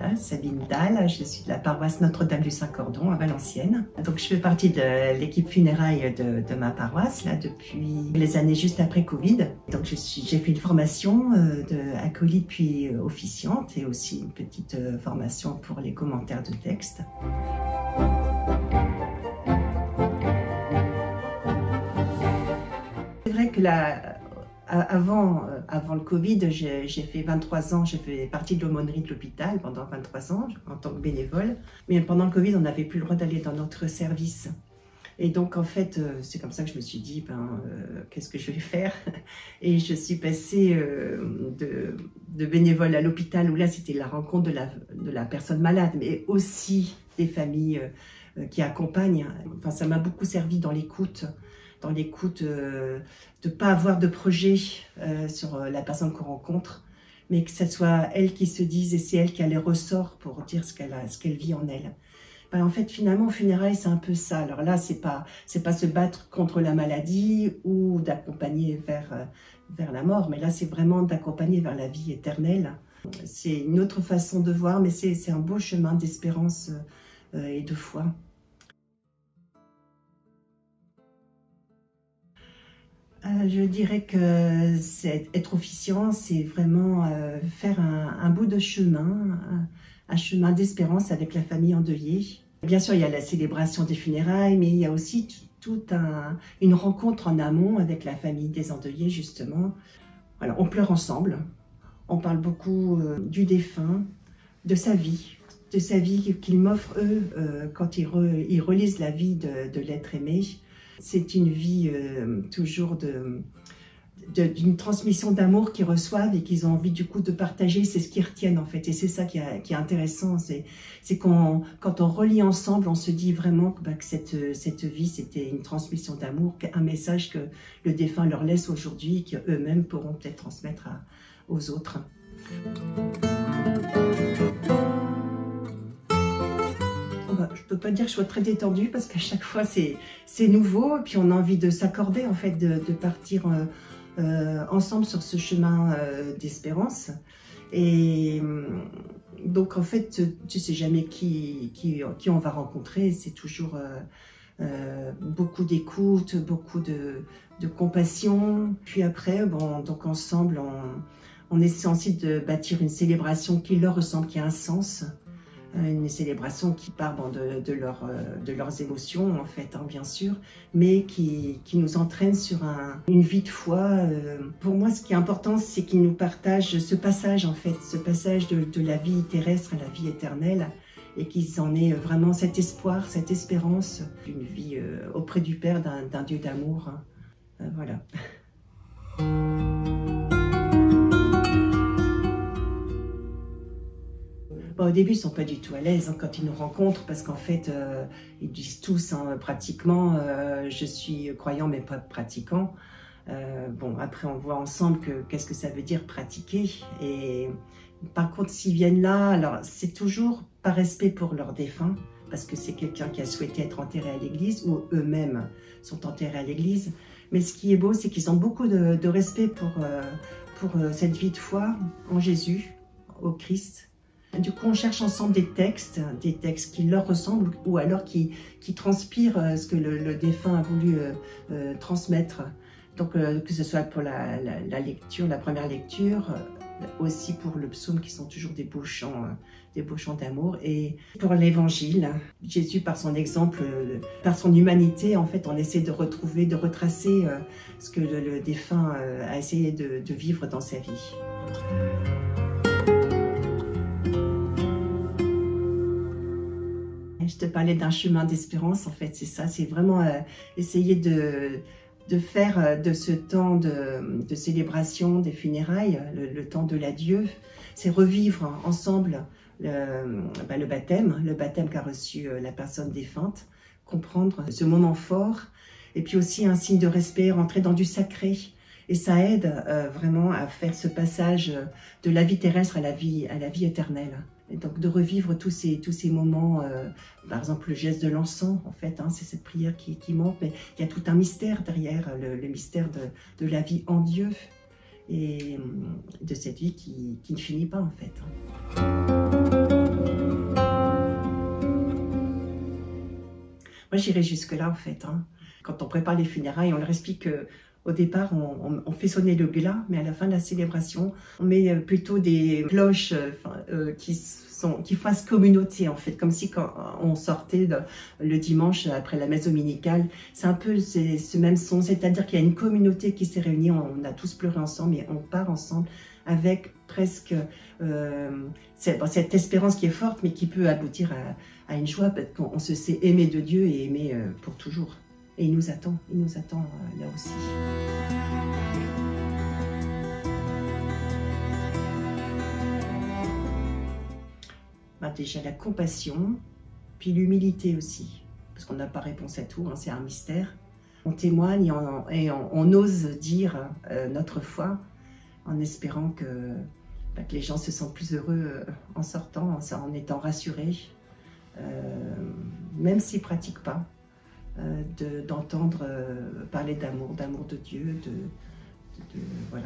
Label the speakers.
Speaker 1: Voilà, Sabine Dalle, je suis de la paroisse Notre-Dame du Saint-Cordon à Valenciennes. Donc je fais partie de l'équipe funérailles de ma paroisse là, depuis les années juste après Covid. Donc j'ai fait une formation d'acolyte puis officiante et aussi une petite formation pour les commentaires de texte. C'est vrai que avant le Covid, j'ai fait 23 ans, j'ai fait partie de l'aumônerie de l'hôpital pendant 23 ans en tant que bénévole. Mais pendant le Covid, on n'avait plus le droit d'aller dans notre service. Et donc en fait, c'est comme ça que je me suis dit, qu'est-ce que je vais faire? Et je suis passée de bénévole à l'hôpital, où là c'était la rencontre de la personne malade, mais aussi des familles qui accompagnent. Enfin, ça m'a beaucoup servi dans l'écoute de ne pas avoir de projet sur la personne qu'on rencontre, mais que ce soit elle qui se dise, et c'est elle qui a les ressorts pour dire ce qu'elle vit en elle. En fait, finalement, au funérailles, c'est un peu ça. Alors là, c'est pas se battre contre la maladie ou d'accompagner vers la mort, mais là, c'est vraiment d'accompagner vers la vie éternelle. C'est une autre façon de voir, mais c'est un beau chemin d'espérance et de foi. Je dirais que être officiant, c'est vraiment faire un bout de chemin, un chemin d'espérance avec la famille endeuillée. Bien sûr, il y a la célébration des funérailles, mais il y a aussi une rencontre en amont avec la famille des endeuillés, justement. Voilà, on pleure ensemble, on parle beaucoup du défunt, de sa vie qu'ils m'offrent eux quand ils relisent la vie de l'être aimé. C'est une vie toujours d'une transmission d'amour qu'ils reçoivent et qu'ils ont envie du coup de partager. C'est ce qu'ils retiennent en fait, et c'est ça qui est intéressant. C'est quand on relit ensemble, on se dit vraiment que cette vie, c'était une transmission d'amour, un message que le défunt leur laisse aujourd'hui et qu'eux-mêmes pourront peut-être transmettre aux autres. Je peux pas dire que je sois très détendue parce qu'à chaque fois c'est nouveau et puis on a envie de s'accorder en fait, de partir ensemble sur ce chemin d'espérance. Et donc en fait tu sais jamais qui on va rencontrer, c'est toujours beaucoup d'écoute, beaucoup de compassion. Puis après donc ensemble on essaie ensuite de bâtir une célébration qui leur ressemble, qui a un sens. Une célébration qui part de leurs émotions en fait, bien sûr, mais qui nous entraîne sur une vie de foi. Pour moi, ce qui est important, c'est qu'ils nous partagent ce passage en fait, ce passage de la vie terrestre à la vie éternelle, et qu'ils en aient vraiment cet espoir, cette espérance d'une vie auprès du Père, d'un Dieu d'amour. Voilà. Au début, ils ne sont pas du tout à l'aise quand ils nous rencontrent parce qu'en fait, ils disent tous pratiquement je suis croyant mais pas pratiquant. Après, on voit ensemble qu'est-ce que ça veut dire pratiquer. Et par contre, s'ils viennent là, alors c'est toujours par respect pour leur défunt, parce que c'est quelqu'un qui a souhaité être enterré à l'église ou eux-mêmes sont enterrés à l'église. Mais ce qui est beau, c'est qu'ils ont beaucoup de respect pour cette vie de foi en Jésus, au Christ. Du coup, on cherche ensemble des textes qui leur ressemblent ou alors qui transpirent ce que le défunt a voulu transmettre. Donc, que ce soit pour la lecture, la première lecture, aussi pour le psaume qui sont toujours des beaux chants d'amour. Et pour l'évangile, Jésus, par son exemple, par son humanité, en fait, on essaie de retracer ce que le défunt a essayé de vivre dans sa vie. Je te parlais d'un chemin d'espérance, en fait, c'est ça, c'est vraiment essayer de faire de ce temps de célébration des funérailles, le temps de l'adieu, c'est revivre ensemble le baptême qu'a reçu la personne défunte, comprendre ce moment fort, et puis aussi un signe de respect, rentrer dans du sacré. Et ça aide vraiment à faire ce passage de la vie terrestre à la vie éternelle. Et donc de revivre tous ces moments, par exemple le geste de l'encens, en fait, c'est cette prière qui monte, mais il y a tout un mystère derrière, le mystère de la vie en Dieu et de cette vie qui ne finit pas en fait. Moi, j'irais jusque-là, en fait. Hein. Quand on prépare les funérailles, on leur explique qu'au départ, on fait sonner le glas, mais à la fin de la célébration, on met plutôt des cloches qui fassent communauté, en fait, comme si quand on sortait le dimanche après la messe dominicale, c'est un peu ce même son, c'est-à-dire qu'il y a une communauté qui s'est réunie, on a tous pleuré ensemble et on part ensemble avec presque cette espérance qui est forte, mais qui peut aboutir à une joie, parce qu'on se sait aimé de Dieu et aimé pour toujours. Et il nous attend là aussi. Bah déjà la compassion, puis l'humilité aussi, parce qu'on n'a pas réponse à tout, hein, c'est un mystère. On témoigne et on ose dire notre foi, en espérant que les gens se sentent plus heureux en sortant, en étant rassurés, même s'ils ne pratiquent pas, d'entendre parler d'amour de Dieu, voilà.